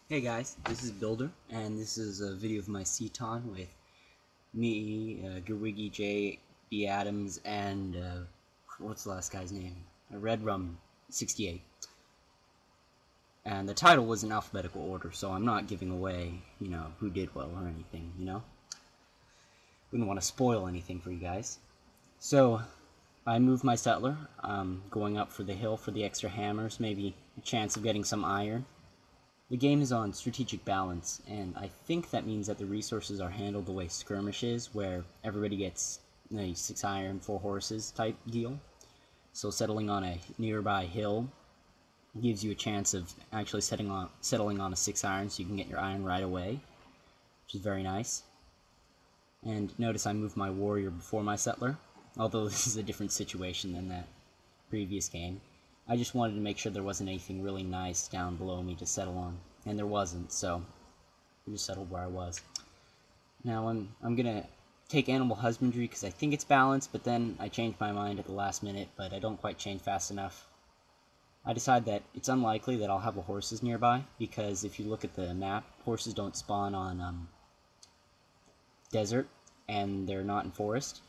Hey guys, this is Builder, and this is a video of my CTON with me, Gerwiggy, JBAdams, and what's the last guy's name? Red Rum 68. And the title was in alphabetical order, so I'm not giving away, who did well or anything, Wouldn't want to spoil anything for you guys. So, I moved my settler, going up for the hill for the extra hammers, maybe a chance of getting some iron. The game is on strategic balance, and I think that means that the resources are handled the way skirmish is, where everybody gets a 6 iron, 4 horses type deal. So settling on a nearby hill gives you a chance of actually settling on a 6 iron so you can get your iron right away, which is very nice. And notice I moved my warrior before my settler, although this is a different situation than that previous game. I just wanted to make sure there wasn't anything really nice down below me to settle on, and there wasn't, so I just settled where I was. Now I'm gonna take animal husbandry because I think it's balanced, but then I changed my mind at the last minute, but I don't quite change fast enough. I decide that it's unlikely that I'll have the horses nearby, because if you look at the map, horses don't spawn on desert, and they're not in forest,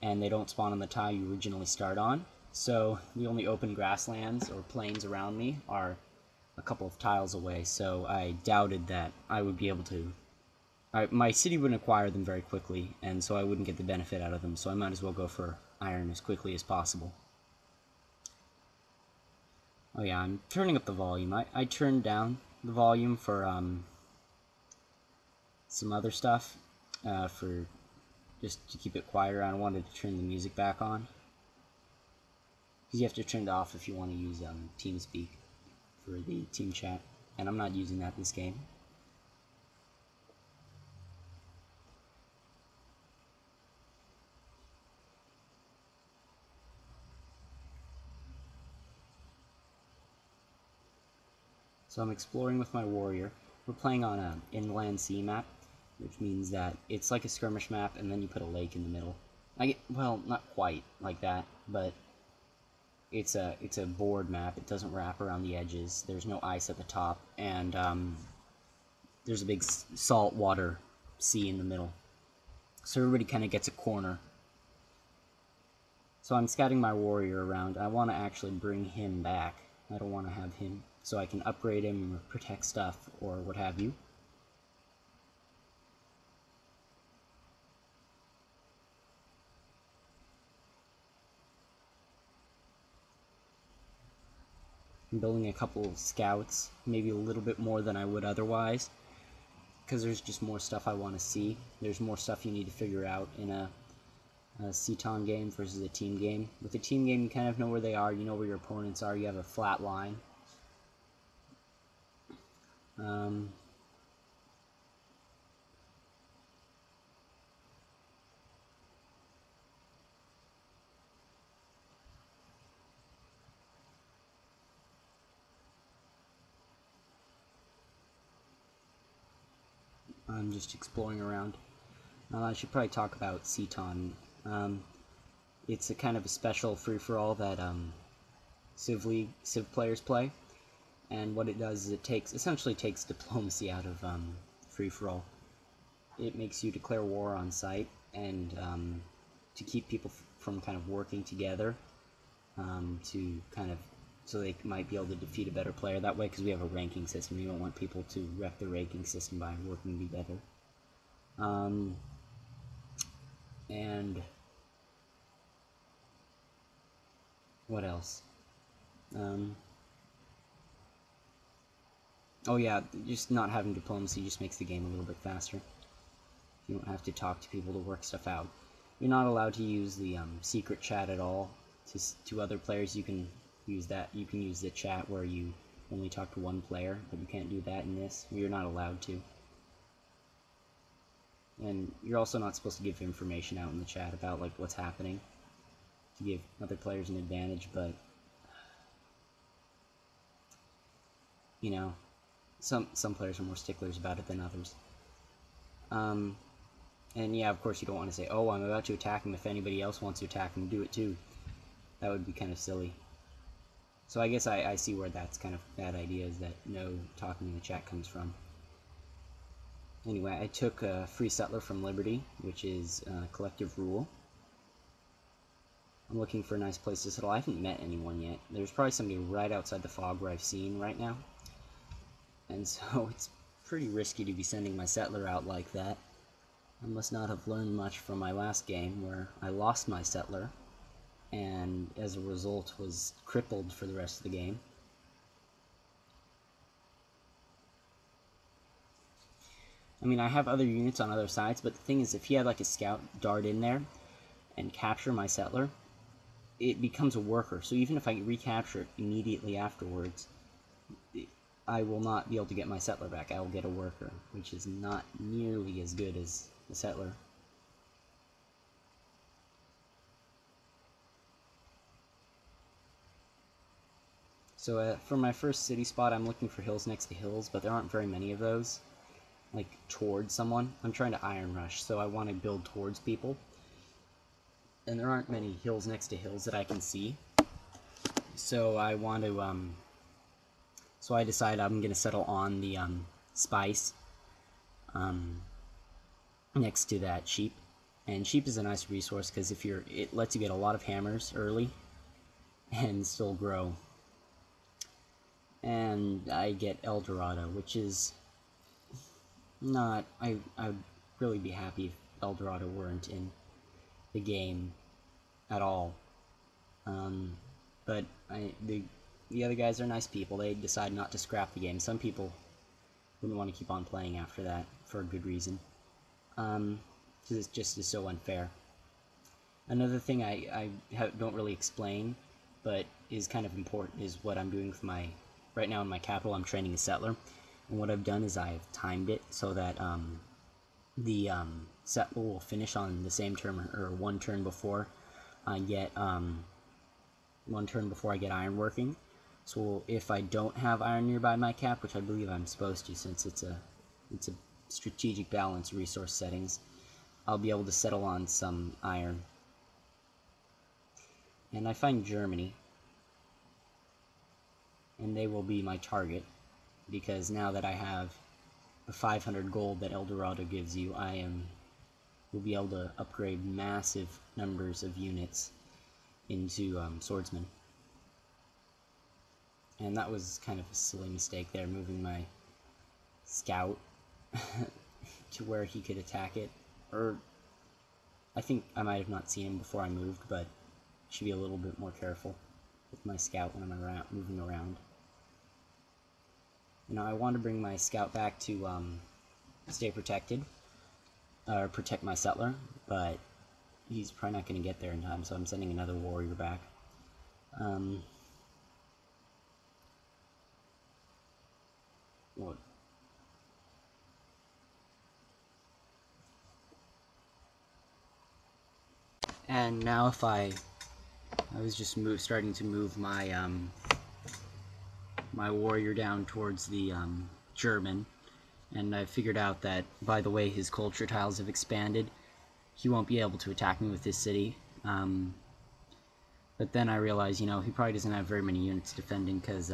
and they don't spawn on the tile you originally start on. So the only open grasslands or plains around me are a couple of tiles away, so I doubted that I would be able to... my city wouldn't acquire them very quickly, and so I wouldn't get the benefit out of them, so I might as well go for iron as quickly as possible. Oh yeah, I'm turning up the volume. I turned down the volume for some other stuff, for just to keep it quieter. I wanted to turn the music back on. Because you have to turn it off if you want to use TeamSpeak for the team chat, and I'm not using that this game. So I'm exploring with my warrior. We're playing on an inland sea map, which means that it's like a skirmish map, and then you put a lake in the middle. Well, not quite like that, but it's a board map. It doesn't wrap around the edges. There's no ice at the top, and there's a big salt water sea in the middle. So everybody kind of gets a corner. So I'm scouting my warrior around. I want to actually bring him back. I don't want to have him, so I can upgrade him or protect stuff or what have you. I'm building a couple of scouts, maybe a little bit more than I would otherwise, because there's just more stuff I want to see. There's more stuff you need to figure out in a CTON game versus a team game. With a team game, you kind of know where they are, you know where your opponents are, you have a flat line. I'm just exploring around. I should probably talk about CTON. It's a kind of a special free-for-all that Civ players play, and what it does is it essentially takes diplomacy out of free-for-all. It makes you declare war on site, and to keep people from kind of working together, so they might be able to defeat a better player that way, because we have a ranking system. You don't want people to wreck the ranking system by working together. And what else? Oh yeah, just not having diplomacy just makes the game a little bit faster. You don't have to talk to people to work stuff out. You're not allowed to use the secret chat at all to other players. You can use that. You can use the chat where you only talk to one player, but you can't do that in this. You're not allowed to. And you're also not supposed to give information out in the chat about like what's happening to give other players an advantage, but you know, some players are more sticklers about it than others. And yeah, of course you don't want to say, oh, I'm about to attack him. If anybody else wants to attack him, do it too. That would be kind of silly. So I guess I see where that's kind of bad idea, is that no talking in the chat comes from. Anyway, I took a free settler from Liberty, which is a collective rule. I'm looking for a nice place to settle. I haven't met anyone yet. There's probably somebody right outside the fog where I've seen right now. And so it's pretty risky to be sending my settler out like that. I must not have learned much from my last game, where I lost my settler, and as a result was crippled for the rest of the game. I mean, I have other units on other sides, but the thing is, if he had like a scout dart in there and capture my settler, it becomes a worker. So even if I recapture it immediately afterwards, I will not be able to get my settler back. I will get a worker, which is not nearly as good as the settler. So for my first city spot, I'm looking for hills next to hills, but there aren't very many of those, like towards someone. I'm trying to iron rush, so I want to build towards people. And there aren't many hills next to hills that I can see. So I want to, so I decide I'm going to settle on the spice next to that sheep. And sheep is a nice resource because it lets you get a lot of hammers early and still grow. And I get El Dorado, which is not, I'd really be happy if El Dorado weren't in the game at all. But the other guys are nice people. They decide not to scrap the game. Some people wouldn't want to keep on playing after that for a good reason, because it just is so unfair. Another thing I don't really explain, but is kind of important, is what I'm doing with my, right now in my capital. I'm training a settler, and what I've done is I've timed it so that the settler will finish on the same turn, or one turn before I get iron working. So if I don't have iron nearby my cap, which I believe I'm supposed to, since it's a strategic balance resource settings, I'll be able to settle on some iron. And I find Germany, and they will be my target, because now that I have the 500 gold that El Dorado gives you, will be able to upgrade massive numbers of units into swordsmen. And that was kind of a silly mistake there, moving my scout to where he could attack it. Or I think I might have not seen him before I moved, but should be a little bit more careful with my scout when I'm moving around. You know, I want to bring my scout back to stay protected, or protect my settler, but he's probably not going to get there in time, so I'm sending another warrior back. What? And now if I was just starting to move my my warrior down towards the German, and I figured out that by the way his culture tiles have expanded, he won't be able to attack me with this city. But then I realized, you know, he probably doesn't have very many units defending, because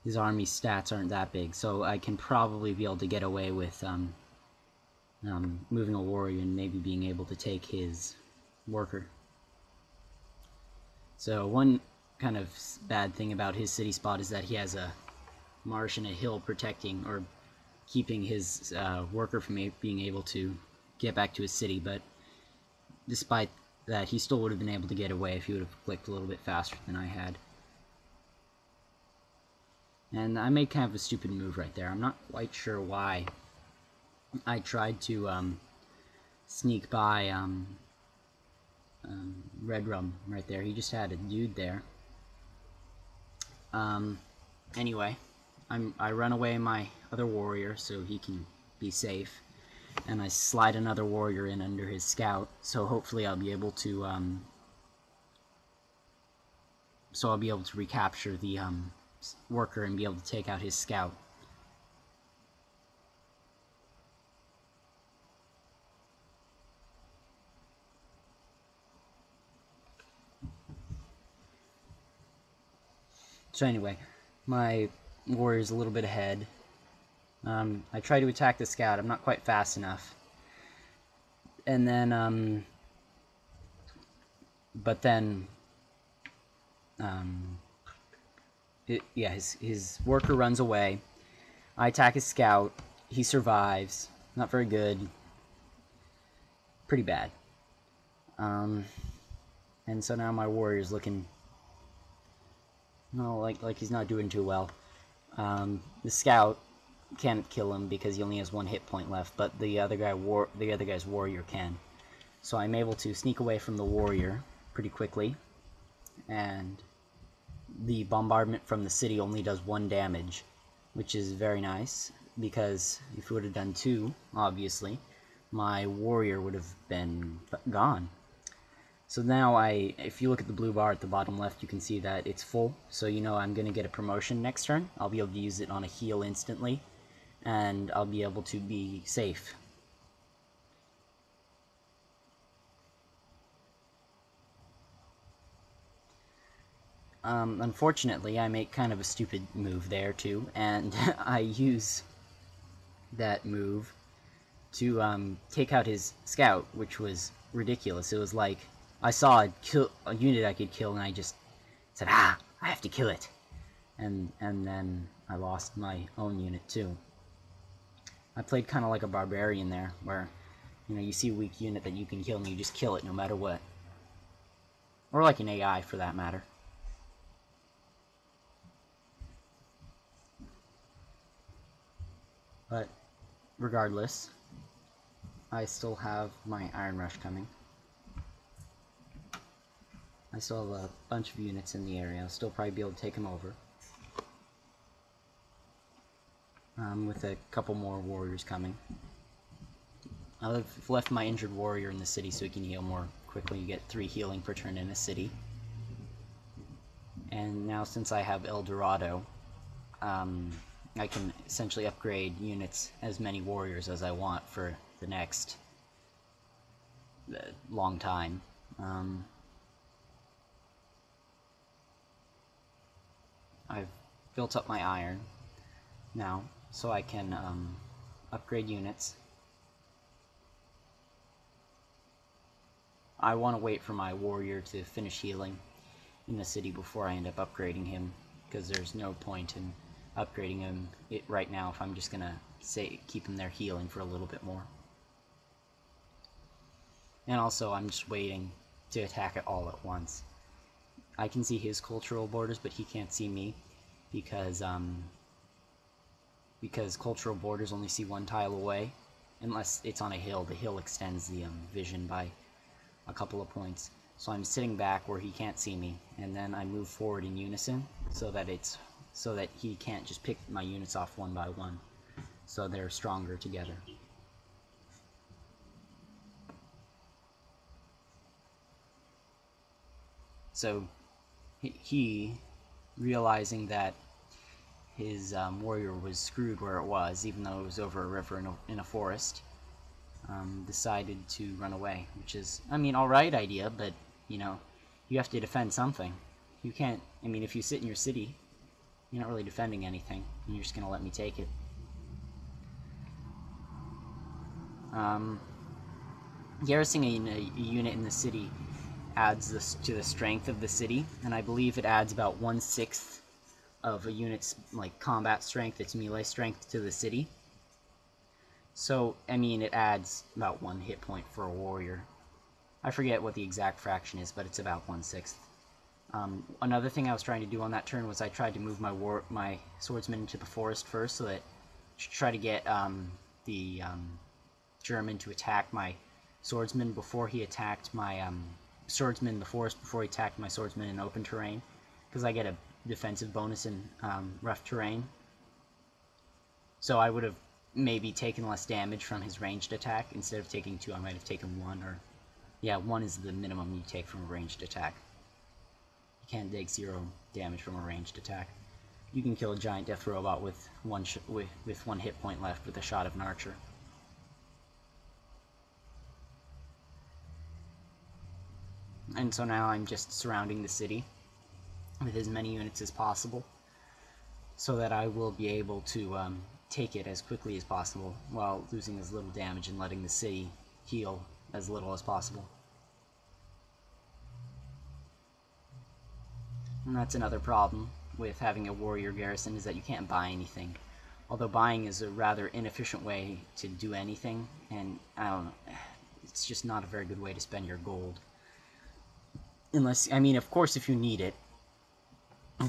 his army stats aren't that big, so I can probably be able to get away with moving a warrior and maybe being able to take his worker. So one kind of bad thing about his city spot is that he has a marsh and a hill protecting, or keeping his worker from being able to get back to his city, but despite that, he still would have been able to get away if he would have clicked a little bit faster than I had. And I made kind of a stupid move right there. I'm not quite sure why. I tried to sneak by Red Rum right there. He just had a dude there. Anyway, I run away my other warrior so he can be safe, and I slide another warrior in under his scout. So hopefully I'll be able to recapture the worker and be able to take out his scout. So anyway, my warrior's a little bit ahead. I try to attack the scout. I'm not quite fast enough. And then, but then, his worker runs away. I attack his scout. He survives. Not very good. Pretty bad. And so now my warrior's looking, no, like he's not doing too well. The scout can't kill him because he only has 1 hit point left, but the other guy's warrior can. So I'm able to sneak away from the warrior pretty quickly, and the bombardment from the city only does 1 damage, which is very nice, because if it would have done 2, obviously, my warrior would have been gone. So now if you look at the blue bar at the bottom left, you can see that it's full, so you know I'm going to get a promotion next turn. I'll be able to use it on a heal instantly, and I'll be able to be safe. Unfortunately, I make kind of a stupid move there too, and I use that move to take out his scout, which was ridiculous. It was like I saw a unit I could kill, and I just said, I have to kill it, and then I lost my own unit too. I played kind of like a barbarian there, where you see a weak unit that you can kill, and you just kill it no matter what, or like an AI for that matter. But regardless, I still have my Iron Rush coming. I still have a bunch of units in the area. I'll still probably be able to take them over. With a couple more warriors coming. I've left my injured warrior in the city so he can heal more quickly. You get 3 healing per turn in a city. And now since I have El Dorado, I can essentially upgrade units as many warriors as I want for the next long time. I've built up my iron now, so I can upgrade units. I want to wait for my warrior to finish healing in the city before I end up upgrading him, because there's no point in upgrading him right now if I'm just gonna keep him there healing for a little bit more. And also I'm just waiting to attack it all at once. I can see his cultural borders, but he can't see me because cultural borders only see 1 tile away unless it's on a hill. The hill extends the vision by a couple of points. So I'm sitting back where he can't see me, and then I move forward in unison so that he can't just pick my units off 1 by 1, so they're stronger together. So he, realizing that his warrior was screwed where it was, even though it was over a river in a forest, decided to run away, which is, I mean, alright idea, but, you have to defend something. You can't, if you sit in your city, you're not really defending anything, and you're just going to let me take it. Garrisoning a unit in the city adds to the strength of the city, and I believe it adds about 1/6 of a unit's combat strength, its melee strength, to the city. So, it adds about 1 hit point for a warrior. I forget what the exact fraction is, but it's about 1/6. Another thing I was trying to do on that turn was I tried to move my swordsman into the forest first, so that to try to get the German to attack my swordsman before he attacked my swordsman in the forest, before he attacked my swordsman in open terrain, because I get a defensive bonus in rough terrain. So I would have maybe taken less damage from his ranged attack. Instead of taking 2, I might have taken 1, or yeah, 1 is the minimum you take from a ranged attack. You can't take 0 damage from a ranged attack. You can kill a giant death robot with 1 hit point left with a shot of an archer. And so now I'm just surrounding the city. with as many units as possible, so that I will be able to take it as quickly as possible while losing as little damage and letting the city heal as little as possible. And that's another problem with having a warrior garrison, is that you can't buy anything. Although buying is a rather inefficient way to do anything, and I don't know, it's just not a very good way to spend your gold. Unless, I mean, of course, if you need it,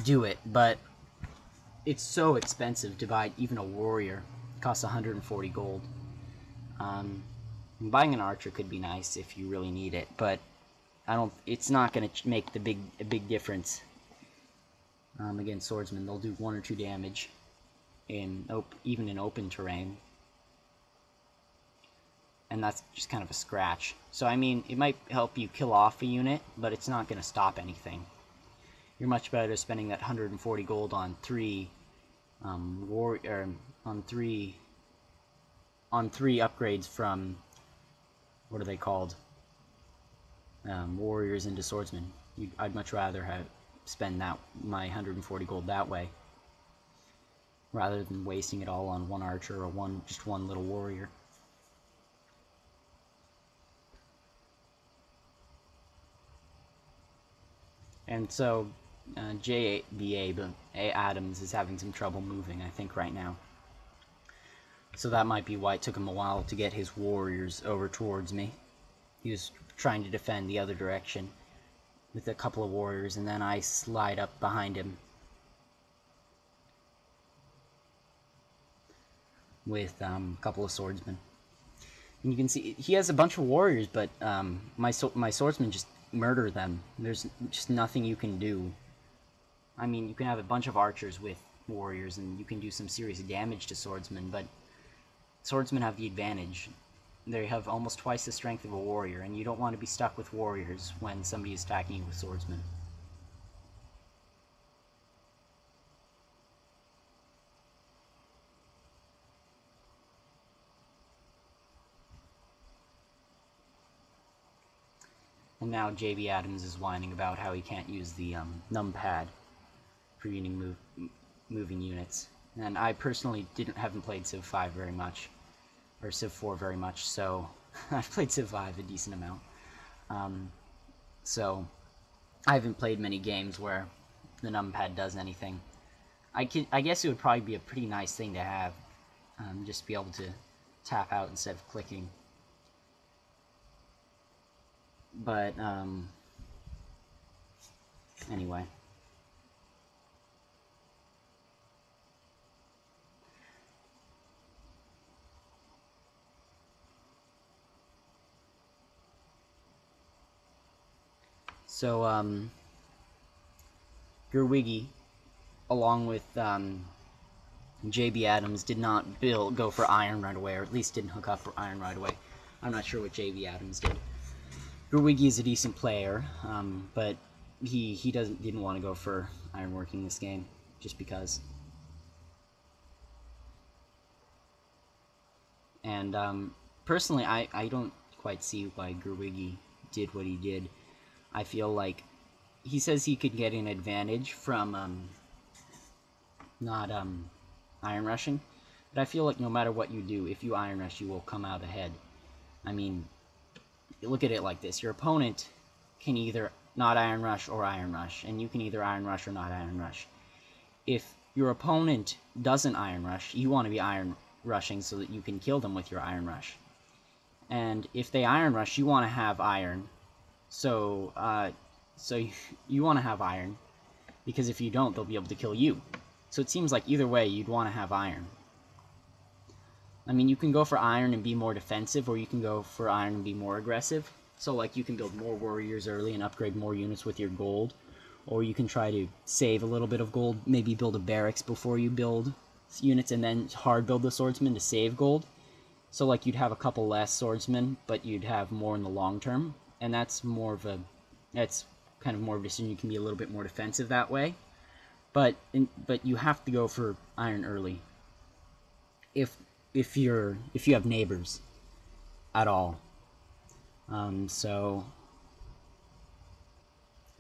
do it, but it's so expensive to buy even a warrior. It costs 140 gold. Buying an archer could be nice if you really need it, but it's not going to make a big difference against swordsmen. They'll do 1 or 2 damage even in open terrain, and that's just kind of a scratch. So I mean, it might help you kill off a unit, but it's not going to stop anything. You're much better spending that 140 gold on 3 on three upgrades from, what are they called? Warriors into swordsmen. I'd much rather spend my 140 gold that way, rather than wasting it all on one archer or just one little warrior. And so JBAdams is having some trouble moving, I think, right now. So that might be why it took him a while to get his warriors over towards me. He was trying to defend the other direction with a couple of warriors, and then I slide up behind him with a couple of swordsmen. And you can see he has a bunch of warriors, but my swordsmen just murder them. There's just nothing you can do. I mean, you can have a bunch of archers with warriors, and you can do some serious damage to swordsmen, but swordsmen have the advantage. They have almost twice the strength of a warrior, and you don't want to be stuck with warriors when somebody is attacking you with swordsmen. And now JBAdams is whining about how he can't use the numpad for moving units. And I personally haven't played Civ5 very much, or Civ4 very much, so I've played Civ5 a decent amount. So I haven't played many games where the numpad does anything. I guess it would probably be a pretty nice thing to have, just to be able to tap out instead of clicking. But anyway. So, Gerwiggy, along with JBAdams, did not go for iron right away, or at least didn't hook up for iron right away. I'm not sure what JBAdams did. Gerwiggy is a decent player, but he didn't want to go for ironworking this game, just because. And personally, I don't quite see why Gerwiggy did what he did. I feel like he says he could get an advantage from not iron rushing, but I feel like no matter what you do, if you iron rush, you will come out ahead. I mean, look at it like this: your opponent can either not iron rush or iron rush, and you can either iron rush or not iron rush. If your opponent doesn't iron rush, you want to be iron rushing so that you can kill them with your iron rush. And if they iron rush, you want to have iron. So you want to have iron, because if you don't, they'll be able to kill you. So it seems like either way, you'd want to have iron. I mean, you can go for iron and be more defensive, or you can go for iron and be more aggressive. So, like, you can build more warriors early and upgrade more units with your gold, or you can try to save a little bit of gold, maybe build a barracks before you build units, and then hard build the swordsman to save gold. So, like, you'd have a couple less swordsmen, but you'd have more in the long term. And that's kind of more of a decision. You can be a little bit more defensive that way, but you have to go for iron early if you have neighbors at all. And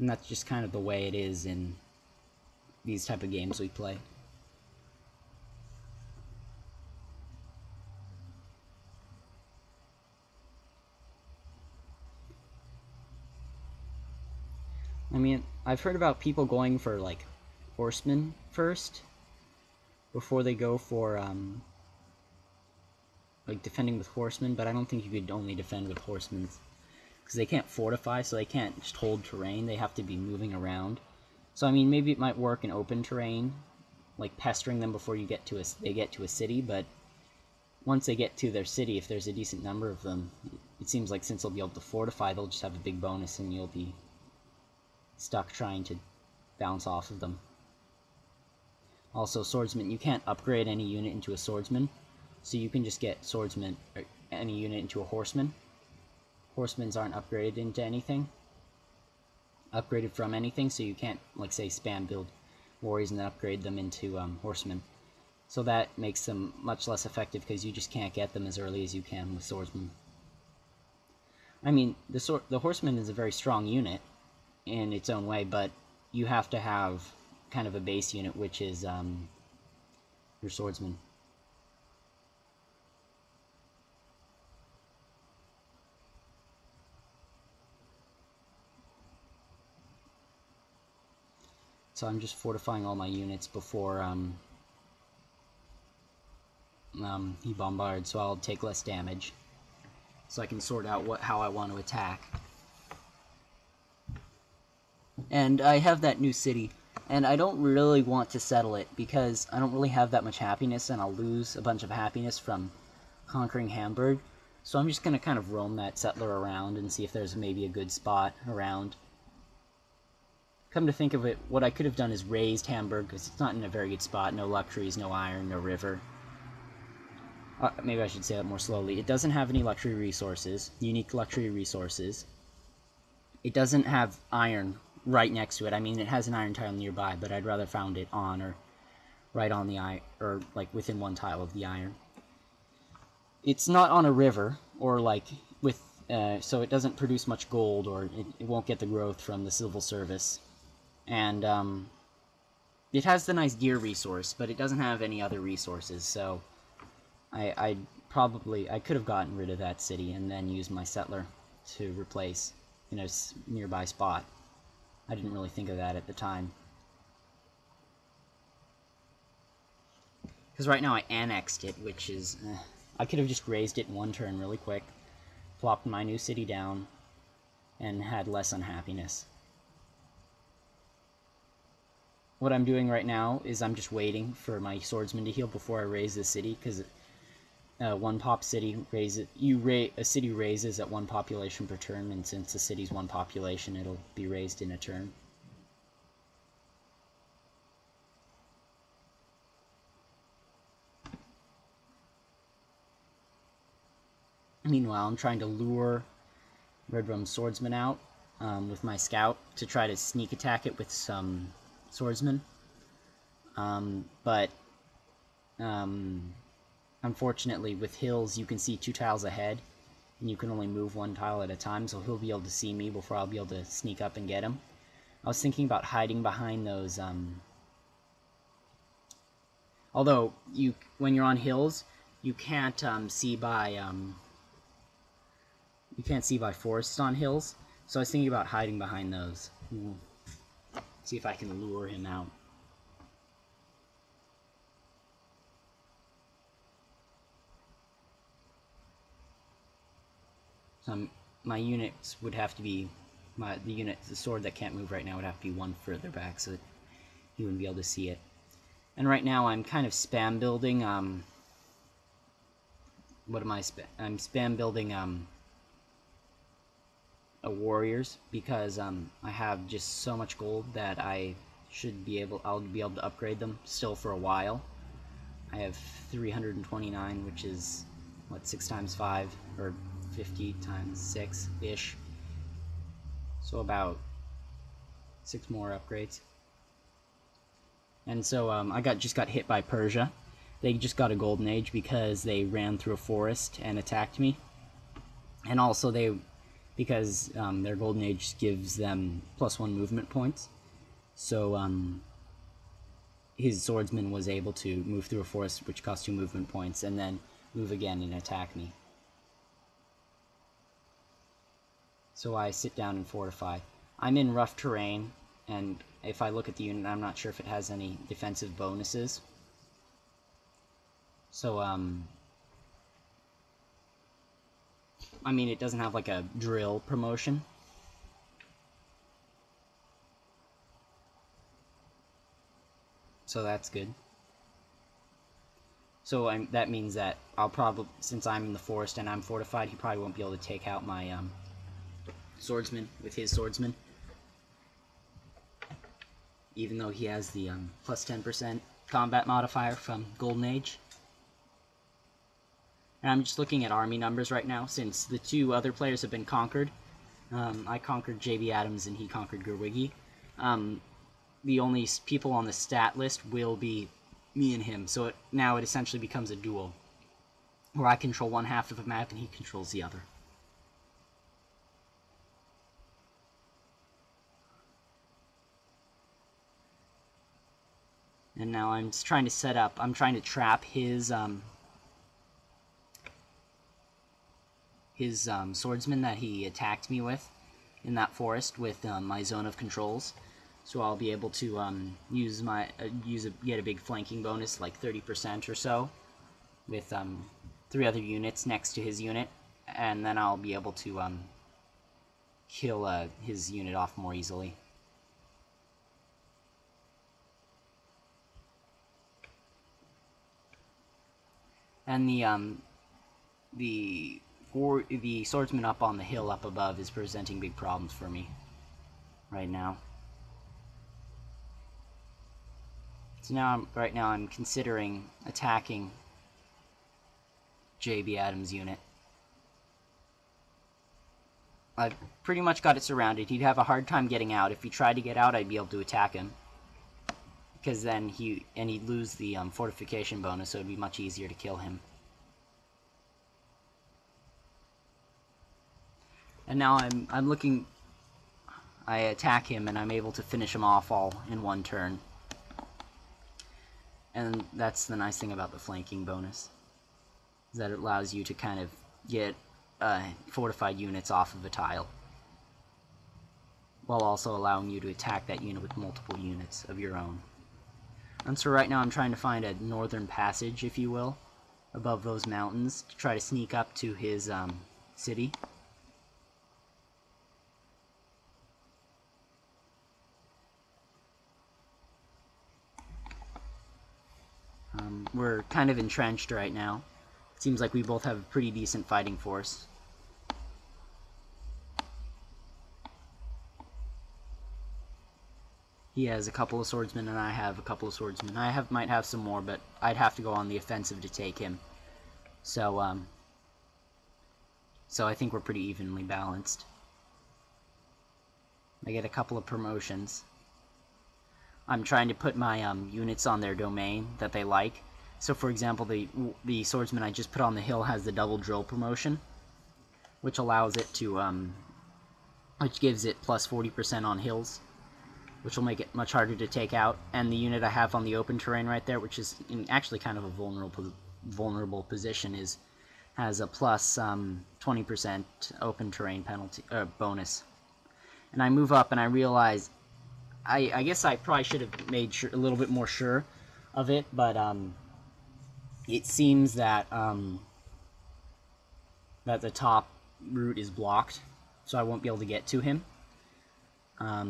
that's just kind of the way it is in these type of games we play. I mean, I've heard about people going for like horsemen first before they go for like defending with horsemen, but I don't think you could only defend with horsemen because they can't fortify, so they can't just hold terrain. They have to be moving around. So I mean, maybe it might work in open terrain, like pestering them before you get to they get to a city, but once they get to their city, if there's a decent number of them, it seems like since they'll be able to fortify, they'll just have a big bonus and you'll be stuck trying to bounce off of them. Also, swordsman, you can't upgrade any unit into a swordsman, so you can just get swordsman or any unit into a horseman. Horsemans aren't upgraded into anything, upgraded from anything, so you can't, like, say, spam build warriors and then upgrade them into horsemen. So that makes them much less effective because you just can't get them as early as you can with swordsmen. I mean, the horseman is a very strong unit in its own way, but you have to have kind of a base unit, which is your swordsman. So I'm just fortifying all my units before he bombards, so I'll take less damage, so I can sort out how I want to attack. And I have that new city, and I don't really want to settle it because I don't really have that much happiness, and I'll lose a bunch of happiness from conquering Hamburg. So I'm just going to kind of roam that settler around and see if there's maybe a good spot around. Come to think of it, what I could have done is raised Hamburg, because it's not in a very good spot. No luxuries, no iron, no river. Maybe I should say that more slowly. It doesn't have any luxury resources, unique luxury resources. It doesn't have iron right next to it. I mean, it has an iron tile nearby, but I'd rather found it on or right on the iron, or like within one tile of the iron. It's not on a river, or like with, so it doesn't produce much gold, or it won't get the growth from the civil service. And it has the nice gear resource, but it doesn't have any other resources, so I could have gotten rid of that city and then used my settler to replace in a nearby spot. I didn't really think of that at the time. Because right now I annexed it, which is... I could have just raised it in one turn really quick, plopped my new city down, and had less unhappiness. What I'm doing right now is I'm just waiting for my swordsman to heal before I raise the city, because one pop city raises... a city raises at one population per turn, and since the city's one population, it'll be raised in a turn. Meanwhile, I'm trying to lure Red Rum's swordsman out with my scout to try to sneak attack it with some swordsmen. But unfortunately, with hills, you can see 2 tiles ahead, and you can only move 1 tile at a time, so he'll be able to see me before I'll be able to sneak up and get him. I was thinking about hiding behind those, although when you're on hills, you can't see by forests on hills, so I was thinking about hiding behind those. See if I can lure him out. So my units would have to be... the sword that can't move right now would have to be 1 further back so that he wouldn't be able to see it. And right now I'm kind of spam building, I'm spam building, warriors, because I have just so much gold that I'll be able to upgrade them still for a while. I have 329, which is what, 6 times 5, or 50 times 6 ish, so about 6 more upgrades. And so I just got hit by Persia. They just got a golden age because they ran through a forest and attacked me, and also because their golden age gives them +1 movement points. So his swordsman was able to move through a forest, which cost 2 movement points, and then move again and attack me. So I sit down and fortify. I'm in rough terrain, and if I look at the unit, I'm not sure if it has any defensive bonuses. So, I mean, it doesn't have like a drill promotion. So that's good. So that means that I'll probably, since I'm in the forest and I'm fortified, he probably won't be able to take out my swordsman with his swordsman. Even though he has the plus 10% combat modifier from Golden Age. And I'm just looking at army numbers right now, since the 2 other players have been conquered. I conquered JBAdams and he conquered Gerwiggy. The only people on the stat list will be me and him, so now it essentially becomes a duel, where I control one half of the map and he controls the other. And now I'm just trying to set up, I'm trying to trap his swordsman that he attacked me with in that forest with my zone of controls. So I'll be able to get a big flanking bonus, like 30% or so, with 3 other units next to his unit, and then I'll be able to kill his unit off more easily. And the swordsman up on the hill up above is presenting big problems for me right now. So now, right now, I'm considering attacking JBAdams' unit. I've pretty much got it surrounded. He'd have a hard time getting out. If he tried to get out, I'd be able to attack him, because then he'd lose the fortification bonus, so it'd be much easier to kill him. And now I'm looking. I attack him, and I'm able to finish him off all in one turn. And that's the nice thing about the flanking bonus, is that it allows you to kind of get fortified units off of a tile, while also allowing you to attack that unit with multiple units of your own. And so right now I'm trying to find a northern passage, if you will, above those mountains, to try to sneak up to his city. We're kind of entrenched right now. It seems like we both have a pretty decent fighting force. He has a couple of swordsmen and I have a couple of swordsmen. I might have some more, but I'd have to go on the offensive to take him. So I think we're pretty evenly balanced. I get a couple of promotions. I'm trying to put my units on their domain that they like. So for example, the swordsman I just put on the hill has the double drill promotion, which allows it to, which gives it plus 40% on hills, which will make it much harder to take out. And the unit I have on the open terrain right there, which is actually kind of a vulnerable position, has a plus 20% open terrain penalty bonus. And I move up and I realize I guess I probably should have made a little bit more sure of it, but it seems that that the top route is blocked, so I won't be able to get to him. I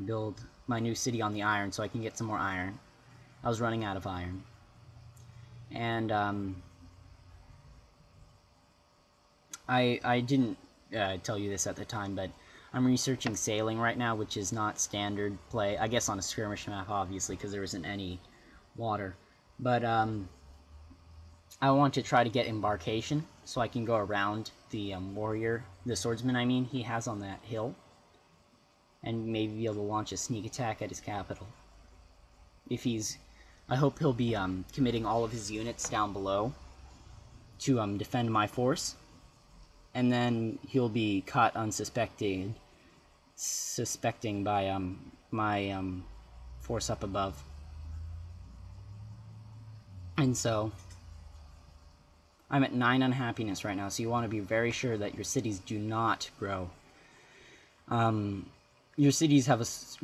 build my new city on the iron so I can get some more iron. I was running out of iron. And I didn't tell you this at the time, but I'm researching sailing right now, which is not standard play. I guess on a skirmish map, obviously, because there isn't any water. But I want to try to get embarkation, so I can go around the warrior, the swordsman, I mean, he has on that hill, and maybe be able to launch a sneak attack at his capital. I hope he'll be committing all of his units down below to defend my force, and then he'll be caught unsuspecting by my force up above. And so I'm at 9 unhappiness right now, so you want to be very sure that your cities do not grow. Your cities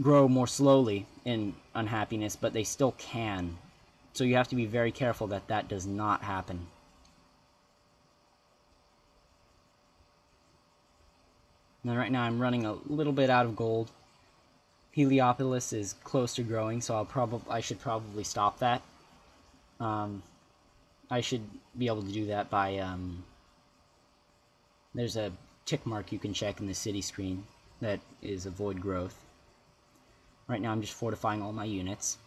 grow more slowly in unhappiness, but they still can. So you have to be very careful that that does not happen. Now right now I'm running a little bit out of gold. Heliopolis is close to growing, so I should probably stop that. I should be able to do that by there's a tick mark you can check in the city screen that is avoid growth. Right now I'm just fortifying all my units.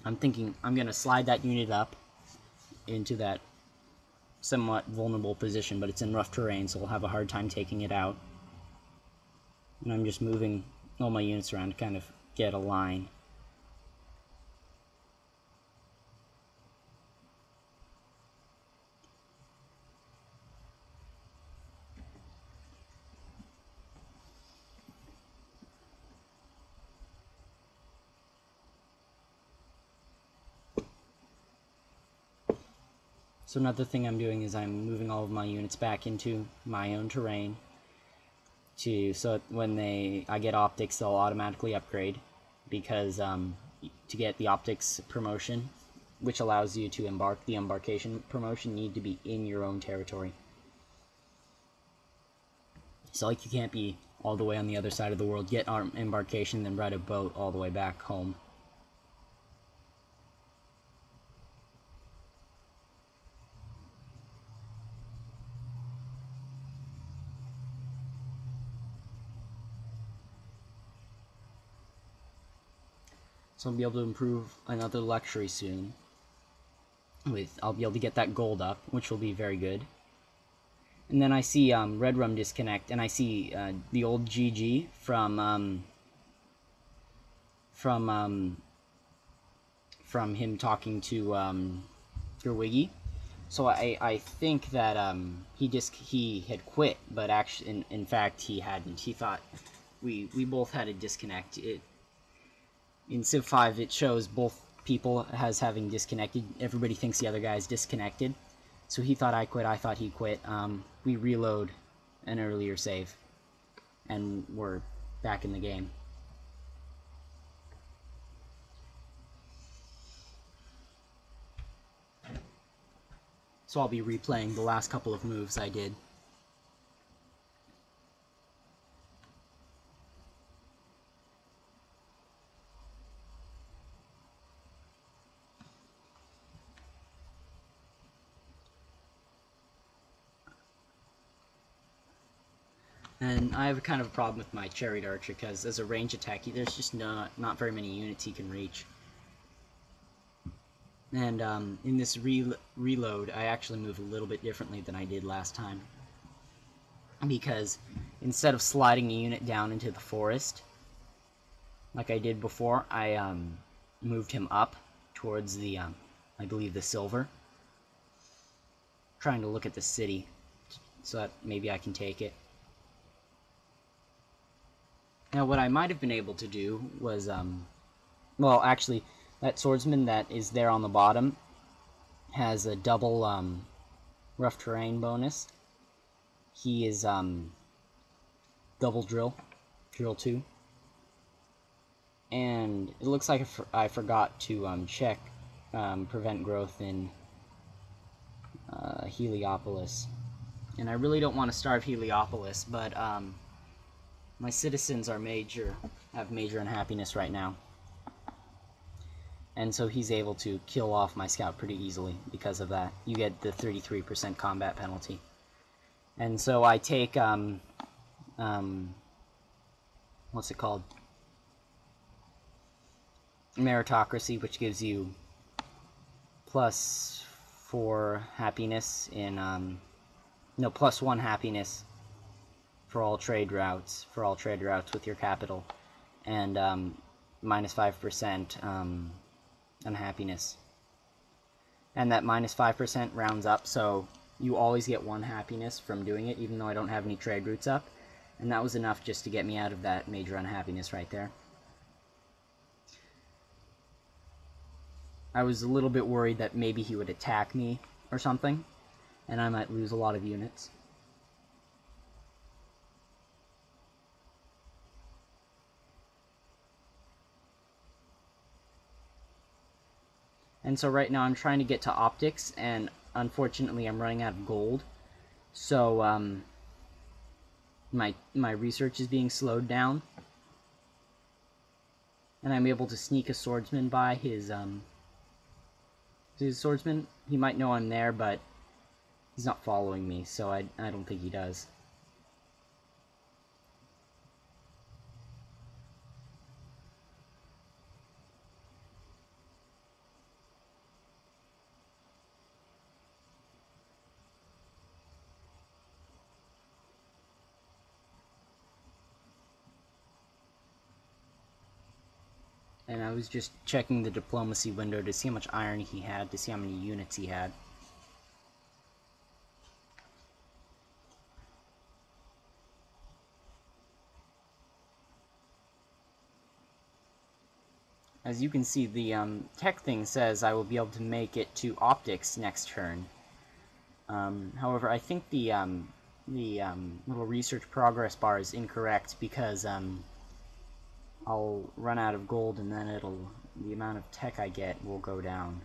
I'm thinking I'm going to slide that unit up into that somewhat vulnerable position, but it's in rough terrain, so we'll have a hard time taking it out. And I'm just moving all my units around to kind of get a line. So another thing I'm doing is I'm moving all of my units back into my own terrain so when I get optics, they'll automatically upgrade, because to get the optics promotion, which allows you to embark, the embarkation promotion, need to be in your own territory. So like you can't be all the way on the other side of the world, get our embarkation, then ride a boat all the way back home. So I'll be able to improve another luxury soon. I'll be able to get that gold up, which will be very good. And then I see Red Rum disconnect, and I see the old GG from him talking to Gerwiggy. So I think that he had quit, but actually in fact he hadn't. He thought we both had a disconnect. In Civ5 it shows both people as having disconnected. Everybody thinks the other guy is disconnected. So he thought I quit, I thought he quit. We reload an earlier save, and we're back in the game. So I'll be replaying the last couple of moves I did. And I have kind of a problem with my Chariot Archer, because as a range attack, there's just not very many units he can reach. And in this reload, I actually move a little bit differently than I did last time. Because instead of sliding a unit down into the forest, like I did before, I moved him up towards the, I believe, the silver. Trying to look at the city, so that maybe I can take it. Now, what I might have been able to do was, well, actually, that swordsman that is there on the bottom has a double rough terrain bonus. He is double drill 2. And it looks like I forgot to check prevent growth in Heliopolis. And I really don't want to starve Heliopolis, but my citizens have major unhappiness right now. And so he's able to kill off my scout pretty easily because of that. You get the 33% combat penalty. And so I take, what's it called? Meritocracy, which gives you +4 happiness in, no, +1 happiness for all trade routes with your capital, and -5% unhappiness. And that -5% rounds up, so you always get 1 happiness from doing it, even though I don't have any trade routes up. And that was enough just to get me out of that major unhappiness right there. I was a little bit worried that maybe he would attack me or something, and I might lose a lot of units. And so right now I'm trying to get to optics, and unfortunately I'm running out of gold. So my research is being slowed down, and I'm able to sneak a swordsman by his swordsman. He might know I'm there, but he's not following me, so I don't think he does. And I was just checking the diplomacy window to see how much iron he had, to see how many units he had. As you can see, the tech thing says I will be able to make it to optics next turn. However, I think the little research progress bar is incorrect, because I'll run out of gold, and then the amount of tech I get will go down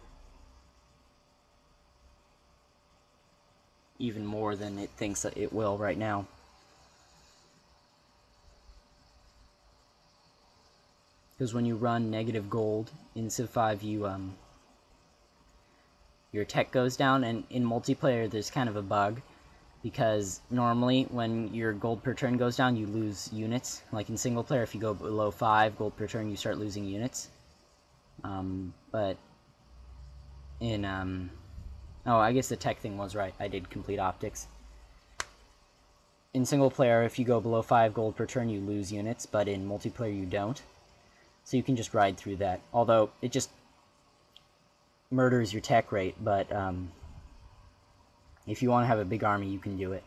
even more than it thinks that it will right now. Because when you run negative gold in Civ5, your tech goes down, and in multiplayer there's kind of a bug, because normally when your gold per turn goes down, you lose units. Like in single player, if you go below 5 gold per turn, you start losing units. But in oh, I guess the tech thing was right. I did complete optics. In single player, if you go below 5 gold per turn, you lose units, but in multiplayer you don't. So you can just ride through that. Although it just murders your tech rate, but if you want to have a big army, you can do it.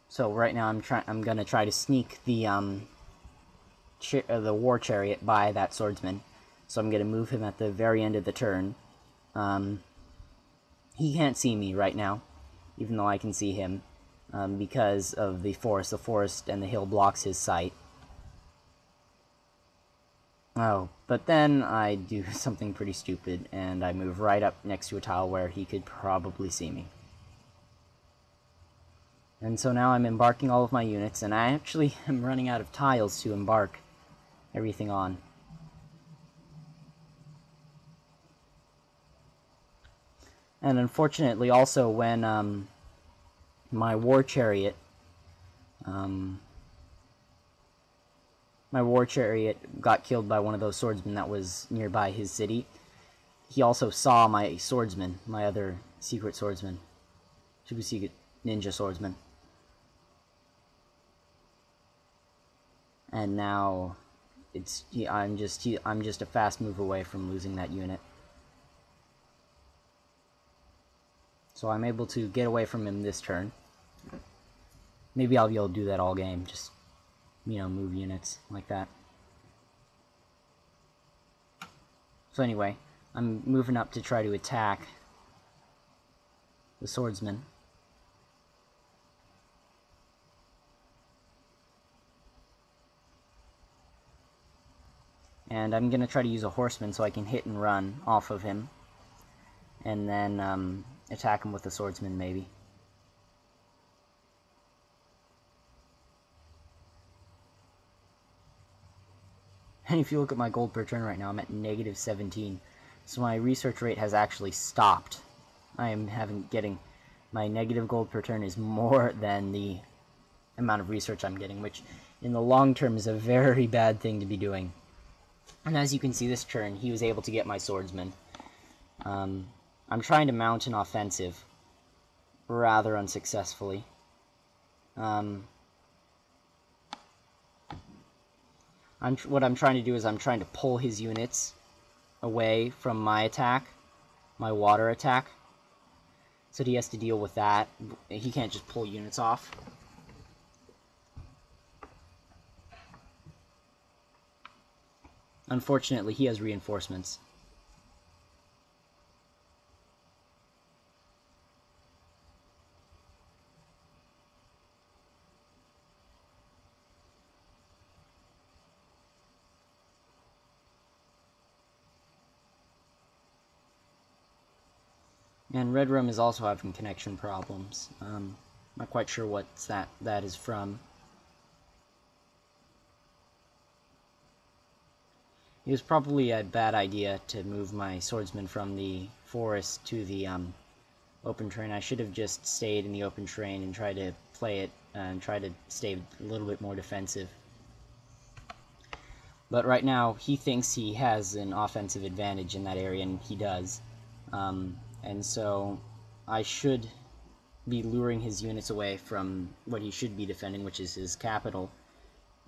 So right now I'm gonna try to sneak the war chariot by that swordsman. So I'm gonna move him at the very end of the turn. He can't see me right now, even though I can see him, because of the forest. The forest and the hill blocks his sight. Oh, but then I do something pretty stupid, and I move right up next to a tile where he could probably see me. And so now I'm embarking all of my units, and I actually am running out of tiles to embark everything on. And unfortunately, also, when my war chariot got killed by one of those swordsmen that was nearby his city, he also saw my swordsman, my other secret swordsman, super secret ninja swordsman. And now I'm just a fast move away from losing that unit. So I'm able to get away from him this turn. Maybe I'll be able to do that all game, just, you know, move units like that. So anyway, I'm moving up to try to attack the swordsman. And I'm going to try to use a horseman so I can hit and run off of him. And then attack him with the swordsman, maybe. And if you look at my gold per turn right now, I'm at negative 17. So my research rate has actually stopped. I am getting... My negative gold per turn is more than the amount of research I'm getting, which in the long term is a very bad thing to be doing. And as you can see this turn, he was able to get my swordsman. I'm trying to mount an offensive rather unsuccessfully. What I'm trying to do is I'm trying to pull his units away from my attack, my water attack. So he has to deal with that. He can't just pull units off. Unfortunately, he has reinforcements. And Red Rum is also having connection problems. Not quite sure what that is from. It was probably a bad idea to move my swordsman from the forest to the open terrain. I should have just stayed in the open terrain and tried to play it and try to stay a little bit more defensive. But right now, he thinks he has an offensive advantage in that area, and he does. And so I should be luring his units away from what he should be defending, which is his capital,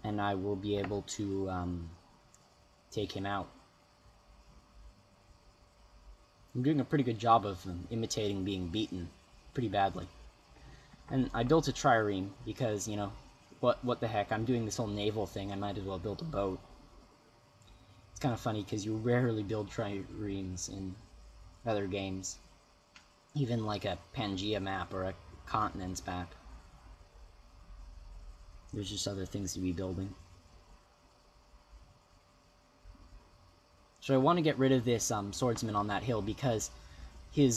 and I will be able to take him out. I'm doing a pretty good job of imitating being beaten pretty badly. And I built a trireme because, you know, what the heck, I'm doing this whole naval thing, I might as well build a boat. It's kind of funny because you rarely build triremes in other games. Even like a Pangea map or a Continents map. There's just other things to be building. So I want to get rid of this swordsman on that hill because he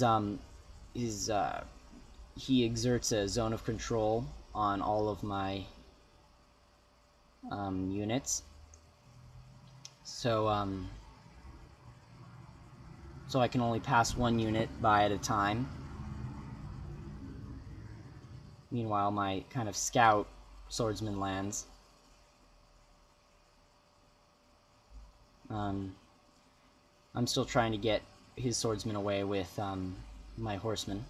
exerts a zone of control on all of my units. So I can only pass one unit by at a time. Meanwhile, my kind of scout swordsman lands. I'm still trying to get his swordsman away with my horsemen.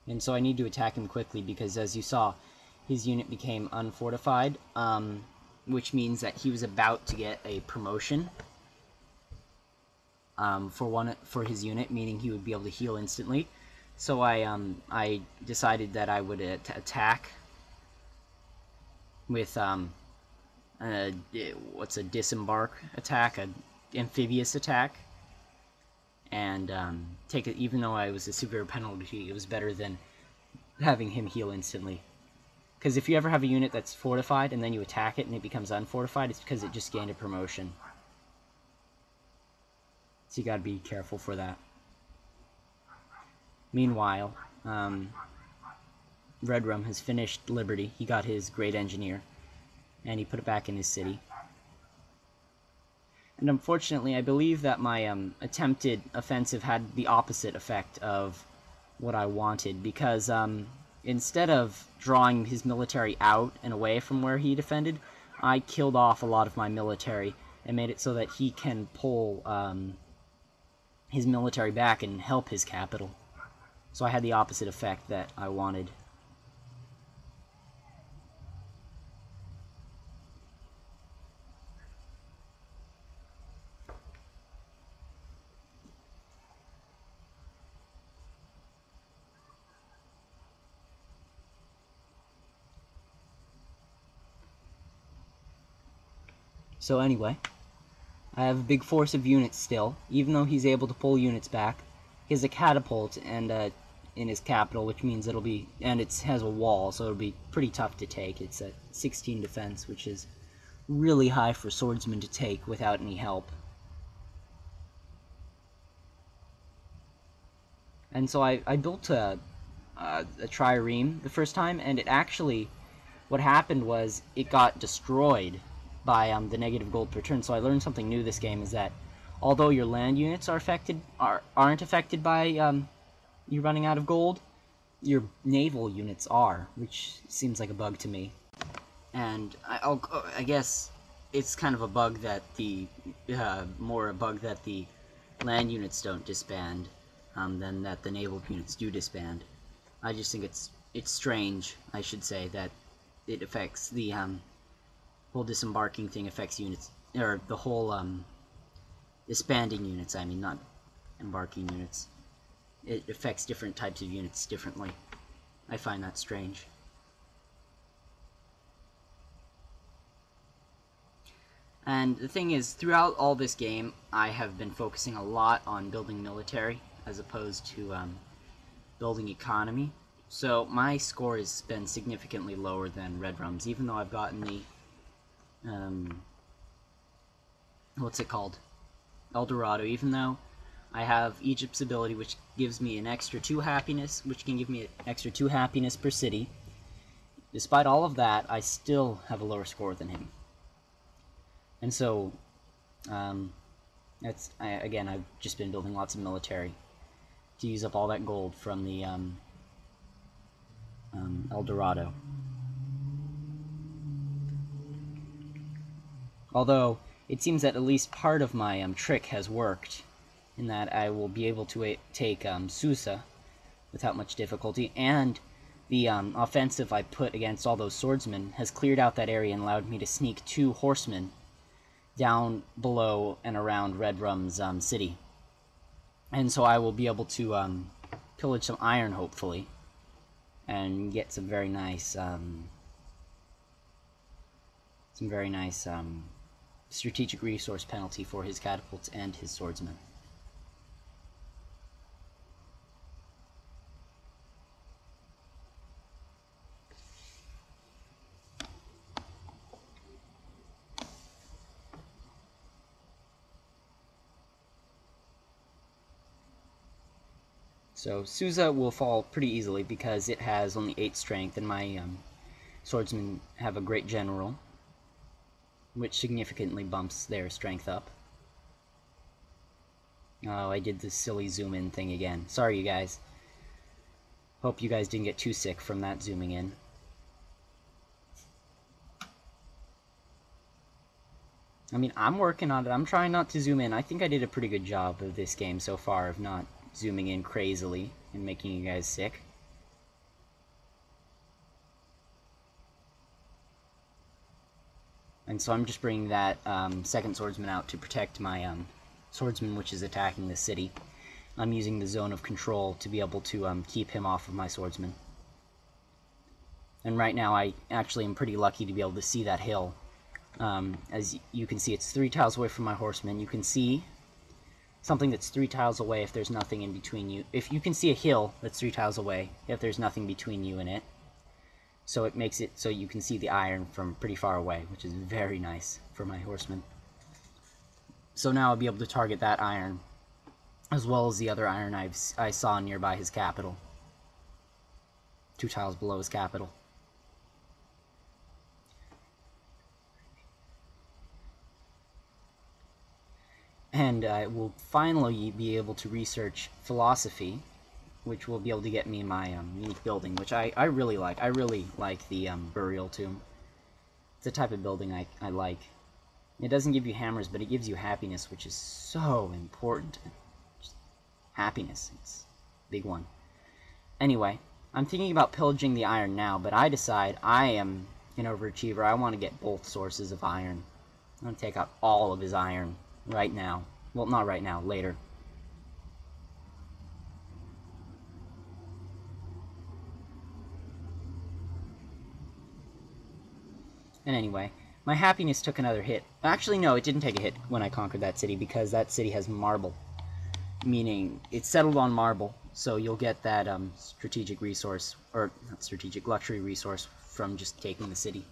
And so I need to attack him quickly because, as you saw, his unit became unfortified, which means that he was about to get a promotion for his unit, meaning he would be able to heal instantly. So I decided that I would attack with what's a disembark attack, an amphibious attack. And take it, even though I was a severe penalty, it was better than having him heal instantly. Because if you ever have a unit that's fortified and then you attack it and it becomes unfortified, it's because it just gained a promotion. So you gotta be careful for that. Meanwhile, Red Rum has finished Liberty. He got his Great Engineer, and he put it back in his city. And unfortunately, I believe that my attempted offensive had the opposite effect of what I wanted, because instead of drawing his military out and away from where he defended, I killed off a lot of my military and made it so that he can pull his military back and help his capital. So I had the opposite effect that I wanted. So anyway, I have a big force of units still, even though he's able to pull units back. He has a catapult and in his capital, which means it'll be, and it has a wall, so it'll be pretty tough to take. It's at 16 defense, which is really high for swordsmen to take without any help. And so I built a trireme the first time, and it actually what happened was it got destroyed by the negative gold per turn. So I learned something new this game, is that although your land units aren't affected by you running out of gold, your naval units are, which seems like a bug to me. And I guess it's kind of a bug that more a bug that the land units don't disband than that the naval units do disband. I just think it's strange, I should say, that it affects the whole disembarking thing affects units, or the whole disbanding units, I mean, not embarking units. It affects different types of units differently. I find that strange. And the thing is, throughout all this game, I have been focusing a lot on building military as opposed to building economy. So my score has been significantly lower than Red Rum's, even though I've gotten the what's it called? El Dorado, even though I have Egypt's ability, which gives me an extra 2 happiness, which can give me an extra 2 happiness per city. Despite all of that, I still have a lower score than him. And so, again, I've just been building lots of military to use up all that gold from the El Dorado. Although, it seems that at least part of my trick has worked, in that I will be able to take Susa without much difficulty, and the offensive I put against all those swordsmen has cleared out that area and allowed me to sneak 2 horsemen down below and around Red Rum's city. And so I will be able to pillage some iron, hopefully, and get some very nice strategic resource penalty for his catapults and his swordsmen. So Susa will fall pretty easily because it has only 8 strength, and my swordsmen have a great general, which significantly bumps their strength up. Oh, I did this silly zoom in thing again. Sorry, you guys. Hope you guys didn't get too sick from that zooming in. I mean, I'm working on it. I'm trying not to zoom in. I think I did a pretty good job of this game so far of not zooming in crazily and making you guys sick. And so I'm just bringing that second swordsman out to protect my swordsman, which is attacking the city. I'm using the zone of control to be able to keep him off of my swordsman. And right now I actually am pretty lucky to be able to see that hill. As you can see, it's 3 tiles away from my horseman. You can see something that's 3 tiles away if there's nothing in between you. If you can see a hill that's 3 tiles away, if there's nothing between you and it. So it makes it so you can see the iron from pretty far away, which is very nice for my horseman. So now I'll be able to target that iron, as well as the other iron I saw nearby his capital. 2 tiles below his capital. And I will finally be able to research philosophy, which will be able to get me my unique building, which I really like. I really like the burial tomb. It's a type of building I like. It doesn't give you hammers, but it gives you happiness, which is so important. Just happiness, it's a big one. Anyway, I'm thinking about pillaging the iron now, but I decide I am an overachiever. I want to get both sources of iron. I'm going to take out all of his iron right now. Well, not right now, later. And anyway, my happiness took another hit. Actually, no, it didn't take a hit when I conquered that city, because that city has marble. Meaning, it's settled on marble, so you'll get that strategic resource, or not strategic, luxury resource from just taking the city.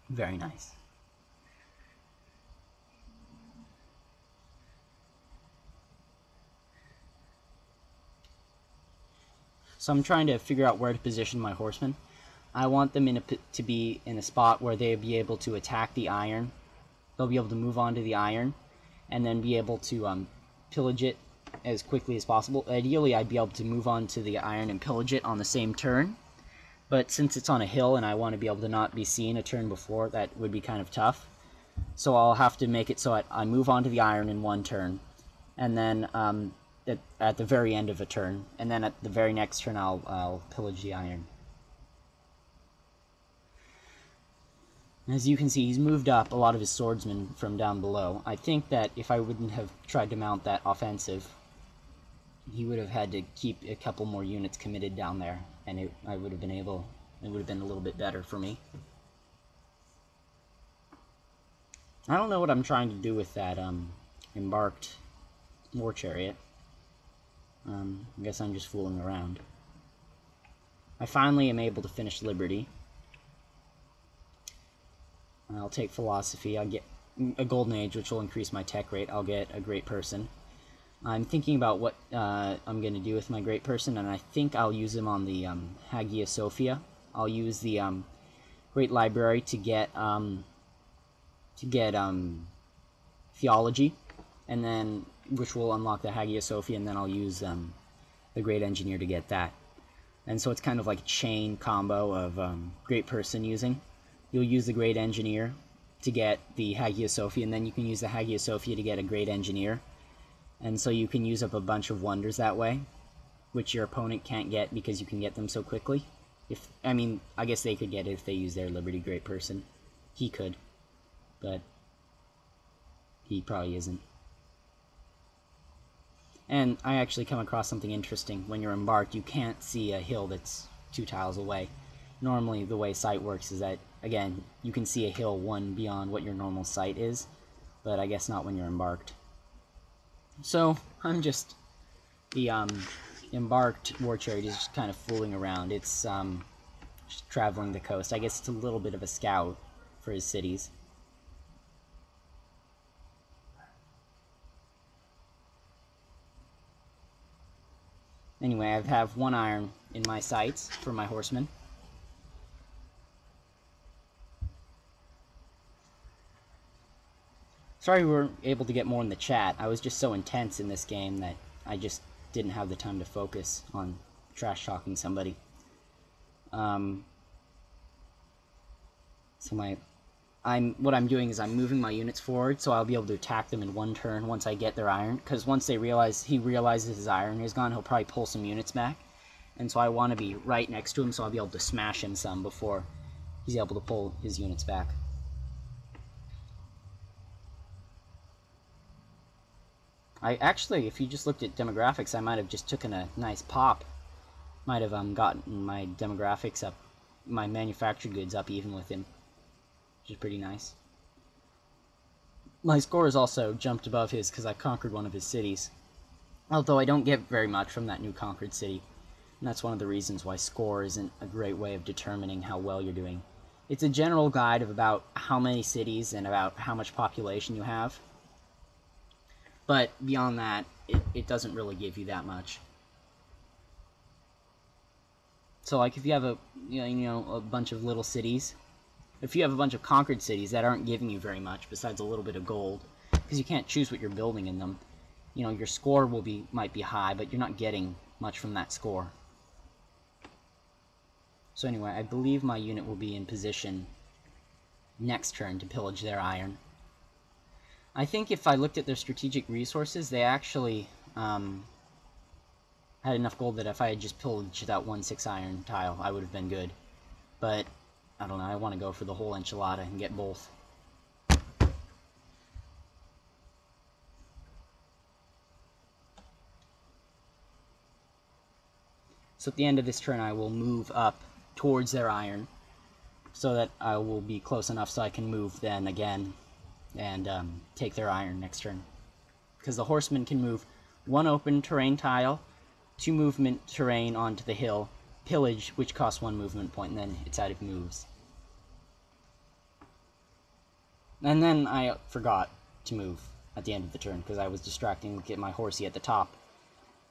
Very nice. So I'm trying to figure out where to position my horsemen. I want them to be in a spot where they'll be able to attack the iron. They'll be able to move on to the iron, and then be able to pillage it as quickly as possible. Ideally, I'd be able to move on to the iron and pillage it on the same turn. But since it's on a hill and I want to be able to not be seen a turn before, that would be kind of tough. So I'll have to make it so I move on to the iron in one turn, and then at the very end of a turn, and then at the very next turn I'll pillage the iron. As you can see, he's moved up a lot of his swordsmen from down below. I think that if I wouldn't have tried to mount that offensive, he would have had to keep a couple more units committed down there, and it would have been a little bit better for me. I don't know what I'm trying to do with that embarked war chariot. I guess I'm just fooling around. I finally am able to finish Liberty. I'll take philosophy. I'll get a golden age, which will increase my tech rate. I'll get a great person. I'm thinking about what I'm going to do with my great person, and I think I'll use him on the Hagia Sophia. I'll use the great library to get theology, and then which will unlock the Hagia Sophia, and then I'll use the great engineer to get that. And so it's kind of like a chain combo of great person using. You'll use the great engineer to get the Hagia Sophia, and then you can use the Hagia Sophia to get a great engineer. And so you can use up a bunch of wonders that way, which your opponent can't get because you can get them so quickly. I guess they could get it if they use their Liberty Great Person. He could, but he probably isn't. And I actually come across something interesting. When you're embarked, you can't see a hill that's 2 tiles away. Normally, the way sight works is that, again, you can see a hill one beyond what your normal sight is, but I guess not when you're embarked. So, I'm just... The embarked war chariot is just kind of fooling around. It's just traveling the coast. I guess it's a little bit of a scout for his cities. Anyway, I have 1 iron in my sights for my horsemen. Sorry we weren't able to get more in the chat. I was just so intense in this game that I just didn't have the time to focus on trash-talking somebody. So what I'm doing is I'm moving my units forward, so I'll be able to attack them in 1 turn once I get their iron. Because once he realizes his iron is gone, he'll probably pull some units back. And so I want to be right next to him, so I'll be able to smash him some before he's able to pull his units back. Actually, if you just looked at demographics, I might have just taken a nice pop. Might have gotten my demographics up, my manufactured goods up even with him, which is pretty nice. My score has also jumped above his because I conquered one of his cities. Although I don't get very much from that new conquered city. And that's one of the reasons why score isn't a great way of determining how well you're doing. It's a general guide of about how many cities and about how much population you have. But beyond that, it doesn't really give you that much. So like if you have a bunch of little cities, if you have a bunch of conquered cities that aren't giving you very much besides a little bit of gold, because you can't choose what you're building in them, your score might be high, but you're not getting much from that score. So anyway, I believe my unit will be in position next turn to pillage their iron. I think if I looked at their strategic resources, they actually had enough gold that if I had just pillaged that 1/6 iron tile, I would have been good. But, I don't know, I want to go for the whole enchilada and get both. So at the end of this turn, I will move up towards their iron, so that I will be close enough so I can move then again and take their iron next turn. Because the horsemen can move 1 open terrain tile, 2 movement terrain onto the hill, pillage, which costs 1 movement point, and then it's out of moves. And then I forgot to move at the end of the turn, because I was distracting to get my horsey at the top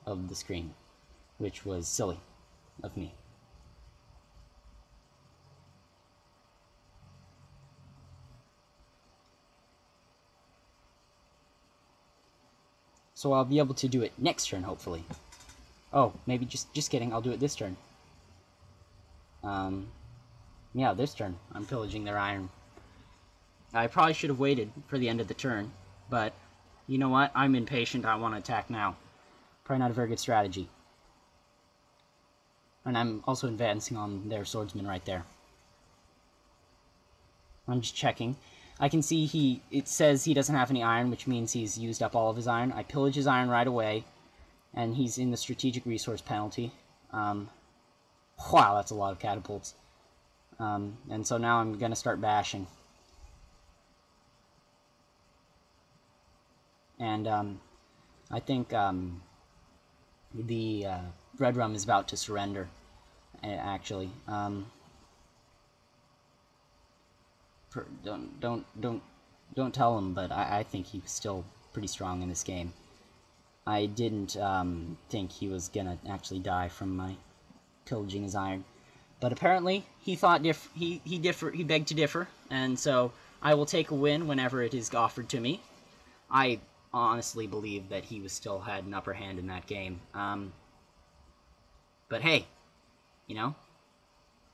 of the screen, which was silly of me. So I'll be able to do it next turn, hopefully. Oh, maybe just kidding, I'll do it this turn. Yeah, this turn. I'm pillaging their iron. I probably should have waited for the end of the turn, but you know what? I'm impatient, I want to attack now. Probably not a very good strategy. And I'm also advancing on their swordsman right there. I'm just checking. I can see it says he doesn't have any iron, which means he's used up all of his iron. I pillage his iron right away, and he's in the strategic resource penalty. Wow, that's a lot of catapults. And so now I'm going to start bashing. And I think the Red Rum is about to surrender, actually. Don't tell him, but I think he was still pretty strong in this game. I didn't think he was gonna actually die from my pillaging his iron, but apparently he thought he begged to differ, and so I will take a win whenever it is offered to me. I honestly believe that he still had an upper hand in that game. But hey, you know,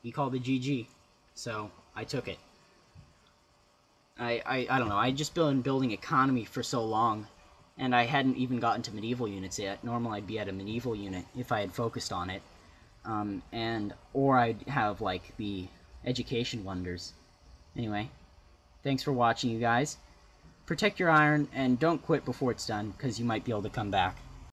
he called it GG, so I took it. I don't know, I'd just been building economy for so long, and I hadn't even gotten to medieval units yet. Normally I'd be at a medieval unit if I had focused on it. Or I'd have, like, the education wonders. Anyway, thanks for watching, you guys. Protect your iron, and don't quit before it's done, because you might be able to come back.